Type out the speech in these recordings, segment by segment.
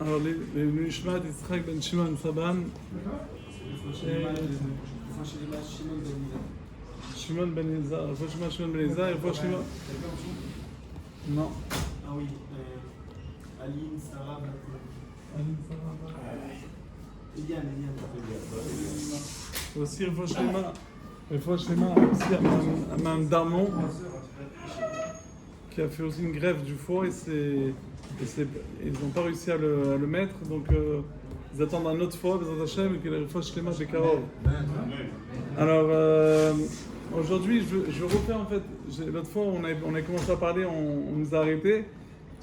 Alors, les Nishmat Yitzhak ben Shimon Saban, Shimon ben Elazar, Shimon ben Elazar, Shimon. Non. Ah oui, Aline, Sarah, Aline, Sarah. Eliane. Aussi, Shema, aussi à Mme Darmon, qui a fait aussi une grève du foie ils n'ont pas réussi à le mettre, donc ils attendent un autre fois, Bezrat Hashem, et qu'il y ait le Shema Bekarov. Alors, aujourd'hui, je refais en fait, l'autre fois on a commencé à parler, on nous a arrêtés.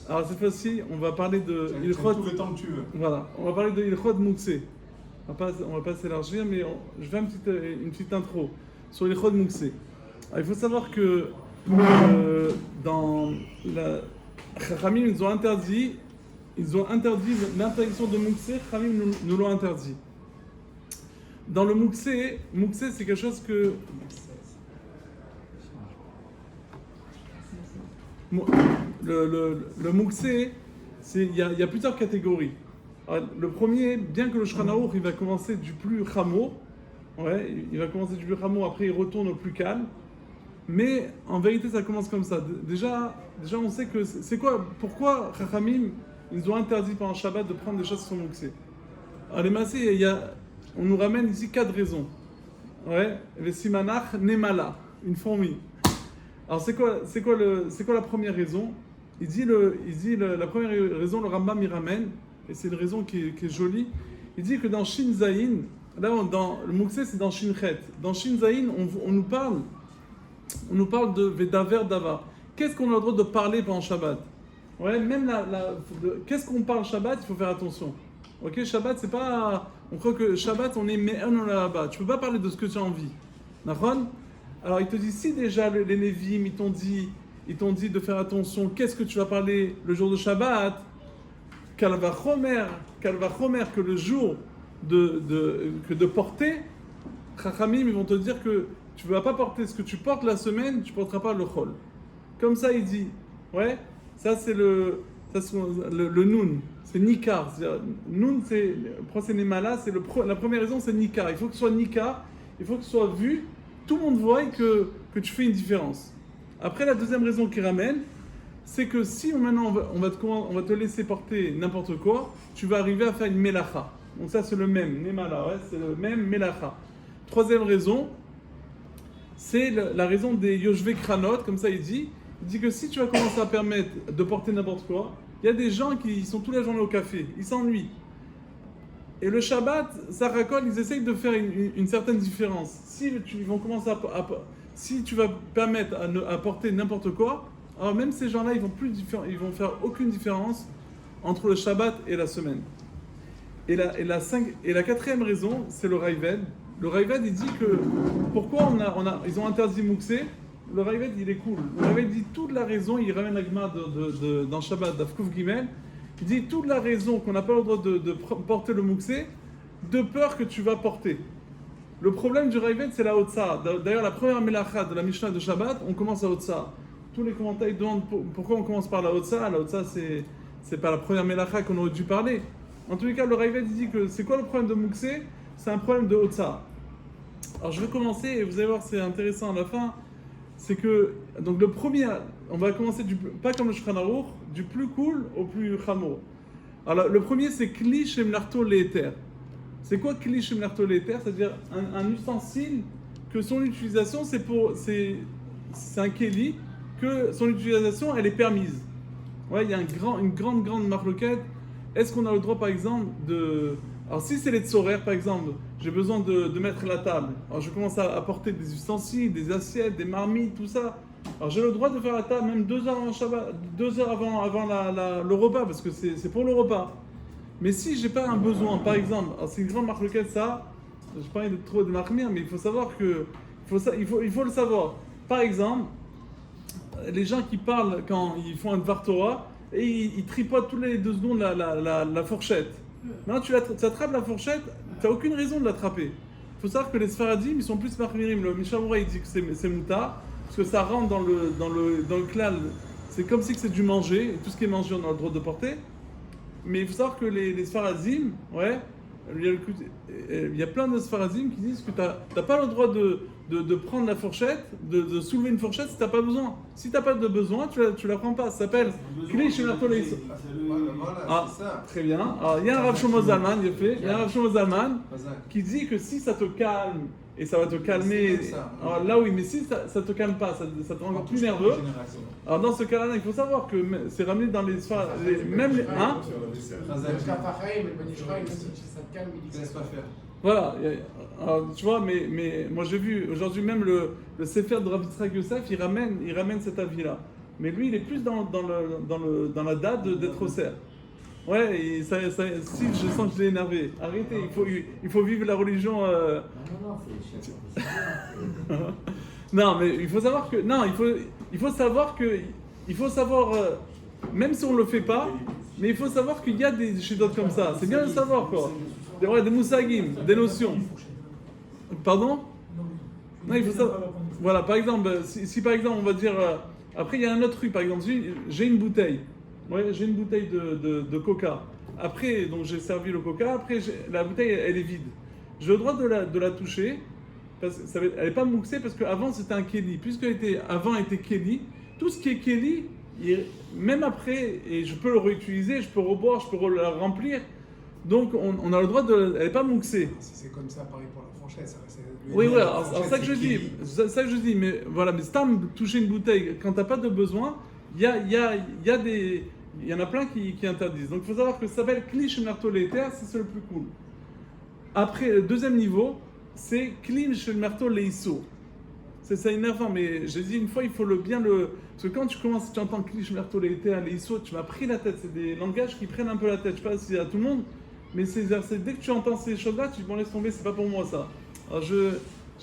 Alors cette fois-ci, on va parler de Ilchot. Tout le temps que tu veux. Voilà, on va parler de Ilchot Mouksé. On va pas s'élargir, mais je fais une petite intro sur Ilchot Mouksé. Il faut savoir que dans la Chachamim, ils ont interdit l'interdiction de Mouksé. Chachamim nous l'ont interdit. Dans le Mouksé c'est quelque chose que le Mouksé, il y a plusieurs catégories. Alors, le premier, bien que le Shulchan Aruch il va commencer du plus chamo, après il retourne au plus calme, mais en vérité ça commence comme ça. Déjà on sait que pourquoi Chachamim ils ont interdit pendant Shabbat de prendre des choses qui sont Mouksé. Alors les massés, on nous ramène ici 4 raisons. Le simanach nemala, une fourmi. Alors c'est quoi la première raison? Il dit la première raison, le Rambam y ramène, et c'est une raison qui est jolie. Il dit que dans Shin Zayin, dans le Mouksé c'est dans Shin Chet. Dans Shin Zayin, on nous parle de Vedaver Dava. Qu'est-ce qu'on a le droit de parler pendant Shabbat? Qu'est-ce qu'on parle Shabbat? Il faut faire attention. Ok, Shabbat, c'est pas. On croit que Shabbat, on est me'en là-bas. Tu peux pas parler de ce que tu as envie. D'accord? Alors, il te dit, si déjà les Lévim, ils t'ont dit de faire attention, qu'est-ce que tu vas parler le jour de Shabbat? Kalvachomer, que le jour de porter, Chachamim, ils vont te dire que tu ne vas pas porter ce que tu portes la semaine, tu ne porteras pas le chol. Comme ça, il dit, ça c'est le noun, c'est nikar. Noun, c'est nemala, c'est la première raison, c'est nikar. Il faut que ce soit nikar, il faut que ce soit vu, tout le monde voit que tu fais une différence. Après, la deuxième raison qu'il ramène, c'est que si maintenant on va te laisser porter n'importe quoi, tu vas arriver à faire une melacha. Donc ça c'est le même, nemala, c'est le même melacha. Troisième raison, c'est la raison des yoshve kranot, comme ça il dit que si tu vas commencer à permettre de porter n'importe quoi, il y a des gens qui sont toute la journée au café, ils s'ennuient. Et le Shabbat, ça racole, ils essayent de faire une certaine différence. Si tu vas permettre à porter n'importe quoi, alors même ces gens-là, ils vont faire aucune différence entre le Shabbat et la semaine. Et la quatrième raison, c'est le Raïved. Le Raïved, il dit que pourquoi ils ont interdit Mouksé. Le Raïved, il est cool. Le Raïved dit toute la raison, il ramène la Gemara dans Shabbat d'Afkouf Gimel. Il dit toute la raison qu'on n'a pas le droit de porter le Mouksé, de peur que tu vas porter. Le problème du Raïved, c'est la Hotsa. D'ailleurs, la première Melacha de la Mishnah de Shabbat, on commence à Hotsa. Tous les commentaires demandent pourquoi on commence par la Hotsa. La Hotsa, c'est pas la première Melacha qu'on aurait dû parler. En tous les cas, le Raïved dit que c'est quoi le problème de Mouksé? C'est un problème de Hotsa. Alors je vais commencer et vous allez voir, c'est intéressant à la fin. C'est que, donc le premier, on va commencer pas comme le Shulchan Aruch, du plus cool au plus chamo. Alors le premier, c'est Kli Shemlarto Le'eter. C'est quoi Kli Shemlarto Le'eter? C'est-à-dire un ustensile que son utilisation, c'est un Keli, que son utilisation, elle est permise. Il y a une grande marloquette. Est-ce qu'on a le droit, par exemple, alors si c'est les tzorer, par exemple, j'ai besoin de mettre la table. Alors je commence à apporter des ustensiles, des assiettes, des marmites, tout ça. Alors j'ai le droit de faire la table même 2 heures avant Shabbat, 2 heures avant le repas, parce que c'est pour le repas. Mais si j'ai pas un besoin, par exemple, alors c'est une grande marloquette ça, je n'ai pas envie de trop démarquer, mais il faut savoir il faut le savoir. Par exemple, les gens qui parlent quand ils font un Dvar Torah, et ils tripotent tous les 2 secondes la fourchette. Maintenant, tu attrapes la fourchette, tu n'as aucune raison de l'attraper. Il faut savoir que les Sfaradim, ils sont plus marmirim. Le Mishamura, il dit que c'est mouta, parce que ça rentre dans le klal. C'est comme si c'est du manger, et tout ce qui est mangé, on a le droit de porter. mais il faut savoir que les Sfaradim, ouais, il y a plein de Sfaradim qui disent que tu n'as pas le droit de prendre la fourchette, de soulever une fourchette si tu n'as pas besoin. Si tu n'as pas de besoin, tu la prends pas. Ça s'appelle Kli Shemerto Leiso. Ah, très bien. Alors, il y a un Rav Shlomo Zalman, il y a un Rav Shlomo Zalman qui dit que si ça te calme, et ça va te calmer. Alors là oui, mais si ça te calme pas, ça te rend encore plus nerveux. Alors dans ce cas-là, il faut savoir que c'est ramené dans les même les hein. Voilà. Alors, tu vois, mais moi j'ai vu aujourd'hui même le Sefer de Rav Yitzhak Yosef, il ramène cet avis-là. Mais lui, il est plus dans la date d'être au cerf. Ouais, si je sens que je l'ai énervé, arrêtez, il faut vivre la religion. Non, mais il faut savoir que. Non, il faut savoir que. Il faut savoir, même si on ne le fait pas, mais il faut savoir qu'il y a des chédotes comme ça. C'est bien de savoir, quoi. Des moussagim, des notions. Pardon? Non, il faut savoir. Voilà, par exemple, si par exemple, on va dire. Après, il y a un autre truc, par exemple, j'ai une bouteille. Ouais, j'ai une bouteille de coca. Après, donc j'ai servi le coca. Après, la bouteille, elle est vide. J'ai le droit de la toucher. Parce que elle n'est pas mouxée parce qu'avant, c'était un kéli. Avant, était kéli. Tout ce qui est kéli, même après, et je peux le réutiliser, je peux reboire, je peux le remplir. Donc, on a le droit elle n'est pas mouxée. C'est comme ça, pareil pour la fourchette. Oui, alors ça que je dis. Ça que je dis. Mais voilà, mais si tu as touché une bouteille, quand tu n'as pas de besoin, il y en a plein qui interdisent. Donc il faut savoir que ça s'appelle Kli Shemerto Leiter, c'est le plus cool. Après, le deuxième niveau, c'est Kli Shemerto Leiso. C'est ça énervant, mais j'ai dit une fois, il faut parce que quand tu entends Kli Shemerto Leiter, Leiso, tu m'as pris la tête. C'est des langages qui prennent un peu la tête. Je ne sais pas si c'est à tout le monde, mais dès que tu entends ces choses-là, tu dis bon, laisse tomber, c'est pas pour moi ça. Alors je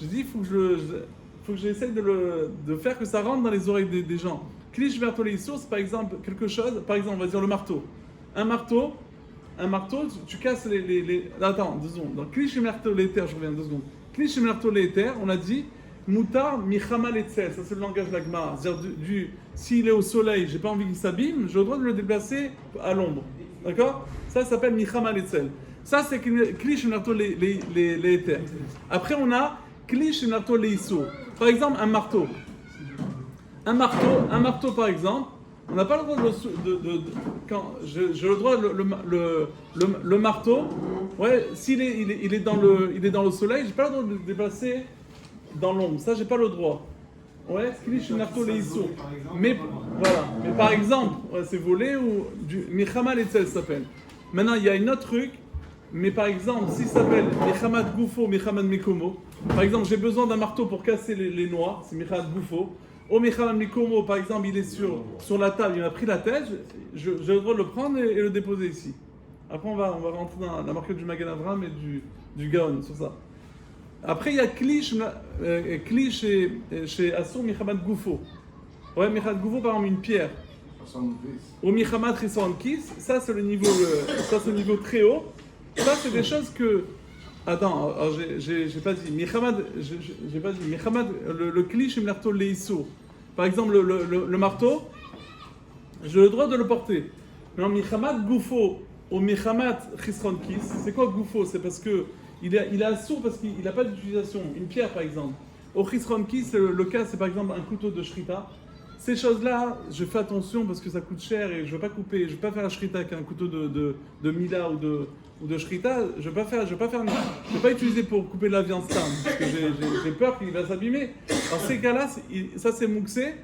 dis, il faut que j'essaye de faire que ça rentre dans les oreilles des gens. Kli Shemerto Leiso, c'est par exemple quelque chose, par exemple, on va dire le marteau. Un marteau, tu casses les... Attends, 2 secondes. Dans Kli Shemerto Leiter, je reviens 2 secondes. Kli Shemerto Leiter, on a dit, Mutar Michama Letzel, ça c'est le langage de la Gemara. C'est-à-dire, s'il est au soleil, j'ai pas envie qu'il s'abîme, j'ai le droit de le déplacer à l'ombre. D'accord? Ça s'appelle Michama Letzel. Ça c'est Kli Shemerto Leiter. Après, on a Kli Shemerto Leiso. Par exemple, un marteau. Un marteau par exemple, on n'a pas le droit quand j'ai le droit le marteau, ouais, s'il est dans le soleil, j'ai pas le droit de le déplacer dans l'ombre. Ça, j'ai pas le droit. Ouais, Kli Shemerto Leiso. Mais voilà, mais par exemple, ouais, c'est volé ou du Michama Letzel s'appelle. Maintenant, il y a une autre truc. Mais par exemple, si ça s'appelle Michamad Gufo, Michamad Mikomo, par exemple, j'ai besoin d'un marteau pour casser les noix, c'est Michamad Gufo. Au Michamad Mikomo, par exemple, il est sur la table, il m'a pris la tête, j'ai le droit de le prendre et le déposer ici. Après, on va rentrer dans la marque du Magen Avraham et du Gaon sur ça. Après, il y a Kli chez Assur Michamad Gufo. Ouais, Michamad Gufo, par exemple, une pierre. Au Michamad Risson Kis, ça c'est le niveau très haut. Ça, c'est des choses que. Attends, alors j'ai pas dit. J'ai pas dit. Michamad, le Kli Shemerto Leiso. Par exemple, le marteau, j'ai le droit de le porter. Mais en Michamad Gufo, au Michamad Chisron Kis, c'est quoi Gufo? C'est parce que il est assourd parce qu'il n'a pas d'utilisation. Une pierre, par exemple. Au Chisron Kis, le cas, c'est par exemple un couteau de shrita. Ces choses-là, je fais attention parce que ça coûte cher et je ne veux pas couper, je veux pas faire la shrita avec un couteau de mila ou de shrita. Je ne veux pas utiliser pour couper la viande stam parce que j'ai peur qu'il va s'abîmer. Dans ces cas-là, ça c'est mouxé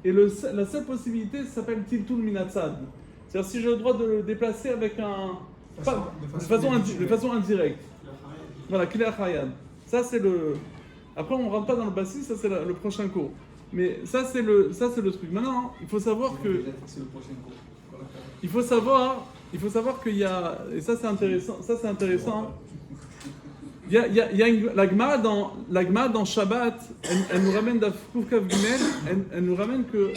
et la seule possibilité ça s'appelle tiltul minatzad. C'est-à-dire si j'ai le droit de le déplacer avec de façon indirecte. Voilà, kila chayad. Ça c'est le. Après on ne rentre pas dans le bassi, ça c'est le prochain cours. Mais ça c'est le truc. Maintenant, il faut savoir que il faut savoir qu'il y a et ça c'est intéressant. Il y a la Gemara dans Shabbat, elle nous ramène d'Afkuf Kav Gimel, elle nous ramène que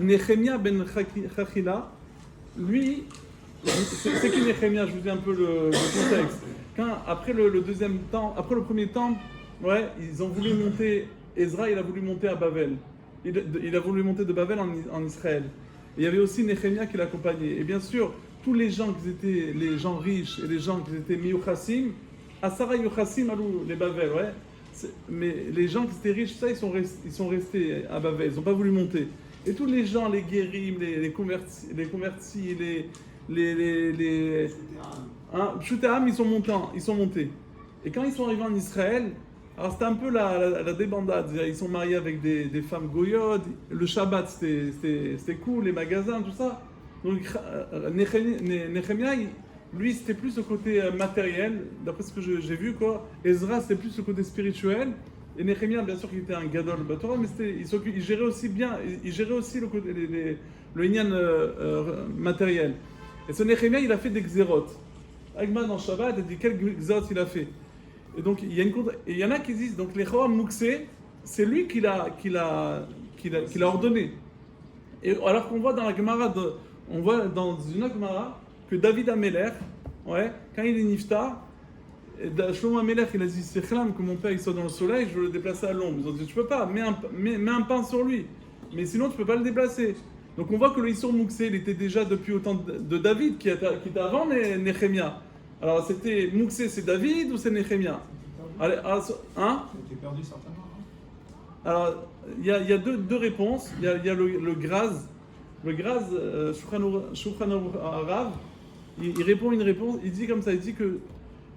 Nehemia ben Chachila, lui, c'est qui Nehemia? Je vous dis un peu le contexte. Après le premier temps, ouais, ils ont voulu monter. Ezra, il a voulu monter à Bavel. Il a voulu monter de Bavel en Israël. Et il y avait aussi Nehemia qui l'accompagnait. Et bien sûr, tous les gens qui étaient les gens riches et les gens qui étaient miyuchassim, Asara yuchassim alou les Bavel, ouais. Mais les gens qui étaient riches, ça, ils sont restés à Bavel, ils n'ont pas voulu monter. Et tous les gens, les guérim, les convertis, Pshutéam, ils sont montés. Et quand ils sont arrivés en Israël, alors c'était un peu la débandade. Ils sont mariés avec des femmes goyotes. Le Shabbat, c'était cool, les magasins, tout ça. Donc Nehemia, lui, c'était plus le côté matériel, d'après ce que j'ai vu, quoi. Ezra, c'était plus le côté spirituel. Et Nehemia, bien sûr, qu'il était un gadol Batora, mais il gérait aussi bien, il gérait aussi le inyan matériel. Et ce Nehemia, il a fait des xérotes. Agma dans Shabbat, il dit quel xérotes il a fait. Et donc, il y en a qui disent, donc les Choam Mouksé, c'est lui qui l'a ordonné. Et alors qu'on voit dans la Gemara, on voit dans une Gemara que David Améler, ouais, quand il est nifta, Shlomo Améler, il a dit c'est chlam que mon père il soit dans le soleil, je veux le déplacer à l'ombre. Ils ont dit tu peux pas, mets un pain sur lui, mais sinon tu peux pas le déplacer. Donc on voit que le Issour Mouksé, il était déjà depuis au temps de David qui était avant Nehemia. Alors c'était Mouksé, c'est David ou c'est Nehemia? Allez, hein? C'était perdu certainement. Alors il y a deux réponses. Il y a le Graz. Le Graz, Shulchan Arav, il répond une réponse, il dit comme ça, il dit que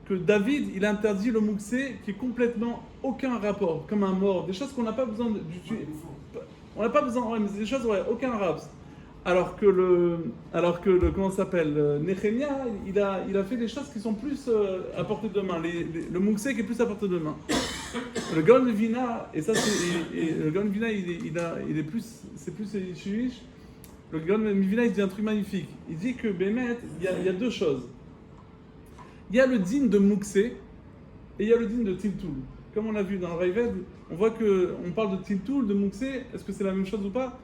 David, il interdit le mouksé qui est complètement aucun rapport, comme un mort, des choses qu'on n'a pas besoin d'utiliser. On n'a pas besoin, ouais, mais c'est des choses, ouais, aucun rapport. Alors que comment ça s'appelle, Nehemia, il a fait des choses qui sont plus à portée de main, le mouksé qui est plus à portée de main. Le Gaon de Vina, et ça le Gaon de Vina, il est plus, c'est plus Yishuish. Le Gaon de Vina, il dit un truc magnifique. Il dit que Bémet, il y a deux choses. Il y a le din de Mouksé et il y a le din de Tiltoul. Comme on a vu dans le Raïved, on voit qu'on parle de Tiltoul, de Mouksé. Est-ce que c'est la même chose ou pas?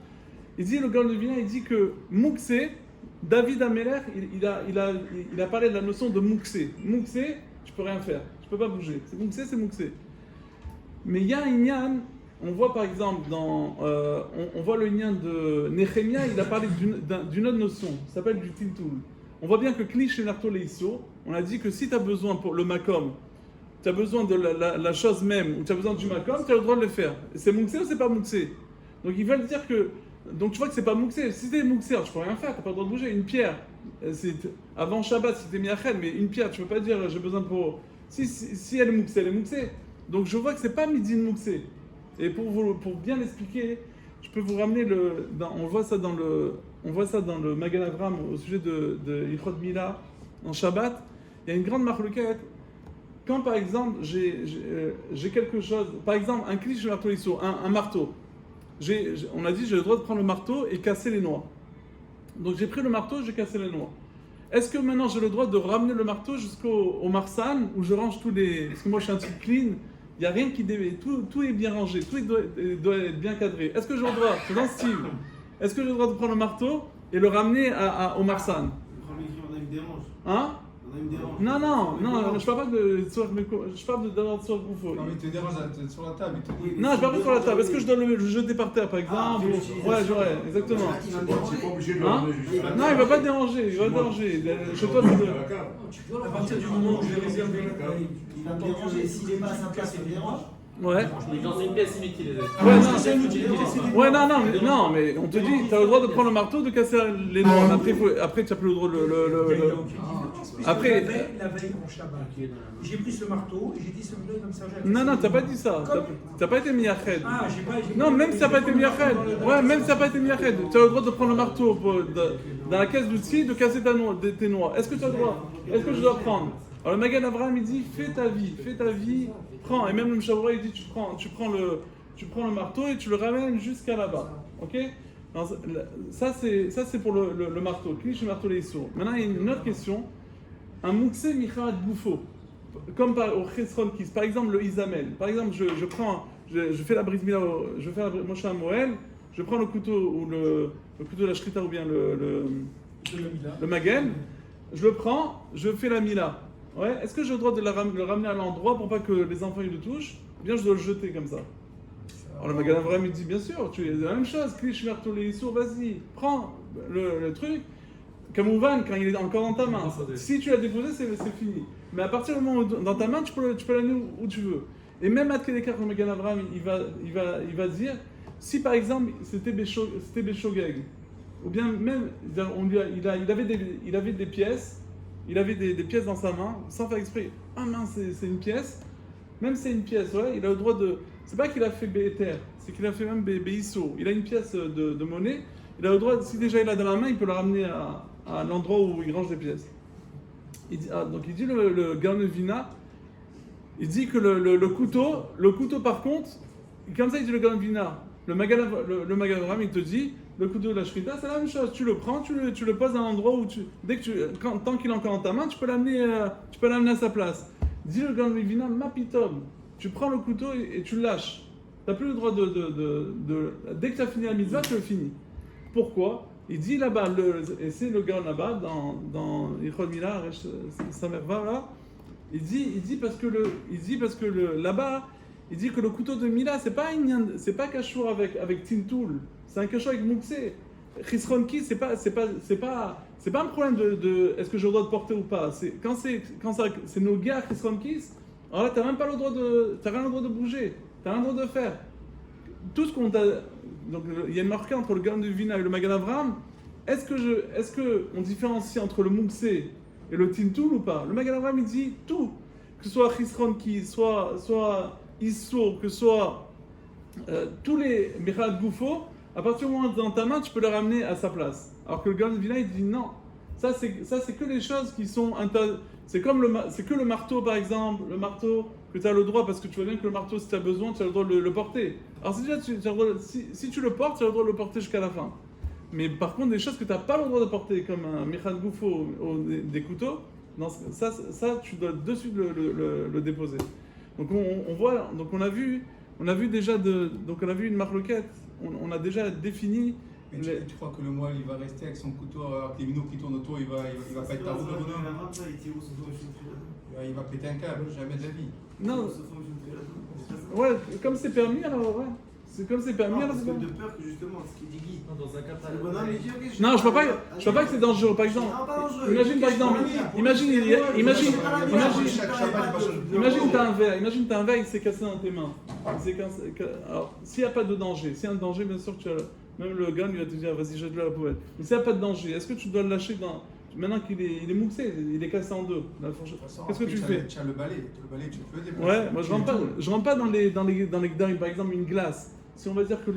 Il dit, le Gaon de Vina, il dit que Mouksé, David Améler, il a parlé de la notion de Mouksé. Mouksé, je peux rien faire, je peux pas bouger. C'est Mouksé, c'est Mouksé. Mais il y a un Inyan. On voit par exemple on voit le lien de Nehemia, il a parlé d'une autre notion, ça s'appelle du Tiltoul. On voit bien que Klish et Narto Leisso, on a dit que si tu as besoin pour le Makom, tu as besoin de la chose même, ou tu as besoin du Makom, tu as le droit de le faire. C'est Mouksé ou c'est pas Mouksé? Donc ils veulent dire que, donc tu vois que c'est pas Mouksé. Si t'es Mouksé, tu peux rien faire, tu n'as pas le droit de bouger. Une pierre, avant Shabbat c'était Miachel, mais une pierre, tu peux pas dire j'ai besoin pour. Si elle est Mouksé, elle est Mouksé. Donc je vois que c'est pas Midin Mouksé. Et pour bien l'expliquer, je peux vous ramener on voit ça dans le Magan Avram au sujet de Yichot Mila en Shabbat. Il y a une grande marloquette. Quand par exemple j'ai quelque chose, par exemple un klish un marteau. On a dit j'ai le droit de prendre le marteau et casser les noix. Donc j'ai pris le marteau, j'ai cassé les noix. Est-ce que maintenant j'ai le droit de ramener le marteau jusqu'au marsan où je range tous les, parce que moi je suis un type clean. Il n'y a rien qui tout est bien rangé, tout doit être bien cadré. Est-ce que j'ai le droit, c'est dans Steve, est-ce que j'ai le droit de prendre le marteau et le ramener au Marsan? On a une dérange. Hein? On a une dérange. Non, je parle pas je parle d'avoir sur le Goufo. Non, mais il te dérange sur la table. Non, je parle pas sur la table. Est-ce que je dois le jeter par terre, par exemple? Ouais, j'aurais, exactement. C'est pas obligé de le ramener juste là. Non, il va pas déranger, il va déranger. Chez toi, À partir du moment où je l'ai réservé, Il va me déranger. S'il n'est pas à sa place, il me dérange. Ouais. Mais dans une pièce inutilisée. Ouais, non, mais on te dit, tu as le droit de prendre le marteau, de casser les noix. Après, tu n'as plus le droit de Après. La veille en Shabbat, j'ai pris ce marteau et j'ai dit ce marteau comme ça. Non, t'as pas dit ça. T'as pas été miyached. Ah, j'ai pas. Non, même si t'as pas été miyached. Ouais, même si t'as pas été miyached. Tu as le droit de prendre le marteau dans la caisse d'outils, de casser tes noix. Est-ce que tu as le droit? Est-ce que je dois prendre? Alors le Magan Avraham il dit fais ta vie, prends. Et même le Mshavra il dit tu prends le marteau et tu le ramènes jusqu'à là-bas. Ok? Alors, ça c'est pour le marteau. Klish le marteau les sourds. Maintenant il y a une autre question. Un Mouksé Michat Bouffo, comme au Chesron Kis, par exemple le Isamel. Par exemple je fais la brise mila, je fais la Moshe Moël, je prends le couteau ou le couteau de la Shrita ou bien le Magen, je le prends, je fais la mila. Ouais. Est-ce que j'ai le droit de le ramener à l'endroit pour pas que les enfants ils le touchent? Ou bien je dois le jeter comme ça? Alors le Magan Avraham il dit bien sûr, tu es la même chose, Klish Mertolé Issour, vas-y, prends le truc. Kamouvan, quand il est encore dans ta main, si tu l'as déposé, c'est fini. Mais à partir du moment où dans ta main, tu peux l'amener où tu veux. Et même à Tkédekar, comme Magan Avraham, il va dire, si par exemple c'était Béchogeg, ou bien même il avait des pièces, des pièces dans sa main, sans faire exprès. Ah mince, c'est une pièce. Même si c'est une pièce, ouais, il a le droit de. C'est pas qu'il a fait Béter, c'est qu'il a fait même Béisso. Il a une pièce de monnaie, il a le droit, si déjà il a dans la main, il peut la ramener à l'endroit où il range les pièces. Donc il dit le Garnevina, il dit que le couteau par contre, comme ça il dit le Garnevina, le Magadram il te dit, le couteau de la Shrita, c'est la même chose, tu le prends, tu le poses à un endroit où tant qu'il est encore dans ta main, tu peux l'amener à sa place. Dit le Garnevina, Mapitom, tu prends le couteau et tu le lâches. Tu n'as plus le droit dès que tu as fini la mitzvah, tu le finis. Pourquoi? Il dit là-bas, et c'est le gars là-bas, dans Yichod Mila, Samerva, là, il dit parce que là-bas, il dit que le couteau de Mila, c'est pas cachour avec Tintoul, c'est un cachour avec Mouxé. Chisronki, c'est pas un problème de est-ce que j'ai le droit de porter ou pas. Quand c'est nos gars Chisronkis, alors là, t'as même pas le droit t'as rien le droit de bouger, t'as rien le droit de faire. Tout ce qu'on t'a. Donc il y a une marque entre le Gan de Vina et le Magan Avraham. Est-ce que on différencie entre le Mouxé et le Tintoul ou pas? Le Magan Avraham il dit tout, que ce soit Chisronki, soit Issour, que ce soit tous les Michal Goufo, à partir du moment où dans ta main, tu peux le ramener à sa place. Alors que le Gan de Vina il dit non. Ça c'est que les choses qui sont c'est que le marteau par exemple, le marteau que tu as le droit, parce que tu vois bien que le marteau, si tu as besoin, tu as le droit de le porter. Alors si tu le portes, tu as le droit de le porter jusqu'à la fin. Mais par contre, des choses que tu n'as pas le droit de porter, comme un Michal Goufo ou des couteaux, non, ça tu dois de suite le déposer. Donc on voit, donc on a vu déjà donc on a vu une marloquette, on a déjà défini. Mais tu crois que le moine il va rester avec son couteau, avec les minots qui tournent autour, il va pas être tarou de bonhomme. Il va péter un câble, jamais de la vie. Non. Ouais, comme c'est permis alors ouais. C'est comme c'est permis alors. Parce que de peur que justement, ce qu'il dit Guy. Dans un cas Le bonhomme il dit ok. Non, je vois pas que c'est dangereux. Par exemple, imagine par exemple, imagine t'as un verre, il s'est cassé dans tes mains. Alors, s'il n'y a pas de danger, s'il y a un danger, bien sûr que même le gars lui va te dire vas-y jette-le à la poubelle. Mais s'il n'y a pas de danger, est-ce que tu dois le lâcher maintenant qu'il est mouxé, il est cassé en deux, la fourchette. Qu'est-ce que tu fais? Tu as le balai, tu peux déplacer. Ouais, moi je rentre pas dans les par exemple une glace. Si on va dire que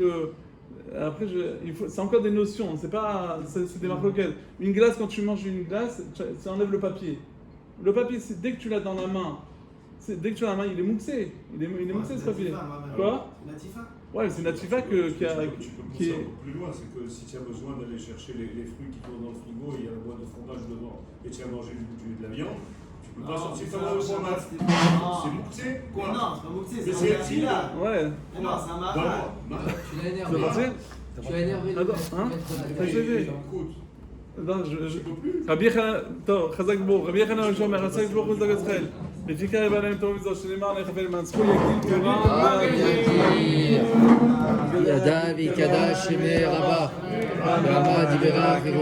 après c'est encore des notions, c'est des marloquettes. Une glace, quand tu manges une glace, tu enlèves le papier. Le papier, c'est dès que tu l'as dans la main. Dès que tu as la main, il est mouxé. Il est mouxé ce papier. Quoi? Natifa. Ouais, c'est Natifa Tu peux pousser encore plus loin, c'est que si tu as besoin d'aller chercher les fruits qui tournent dans le frigo et il y a la boîte de fromage devant et tu as mangé de la viande, tu peux pas sortir ça dans le fromage. C'est mouxé. Quoi? Non, c'est pas mouxé, Mais c'est un Mila. Ouais. Non, c'est un Mara. Tu l'as Tu énervé. vas partir? Tu l'as énervé. Attends, hein? T'as essayé? Non, Rabbi Chazak Bour, Rabbi Chanan Shomer, Chazak Bour, Chazak Israël. לפי קרב עליהם טוב מזו שנאמר לחבל מנצחו יגיל תורה ידע ויקדש שמי רבה רמה דיברה חירותי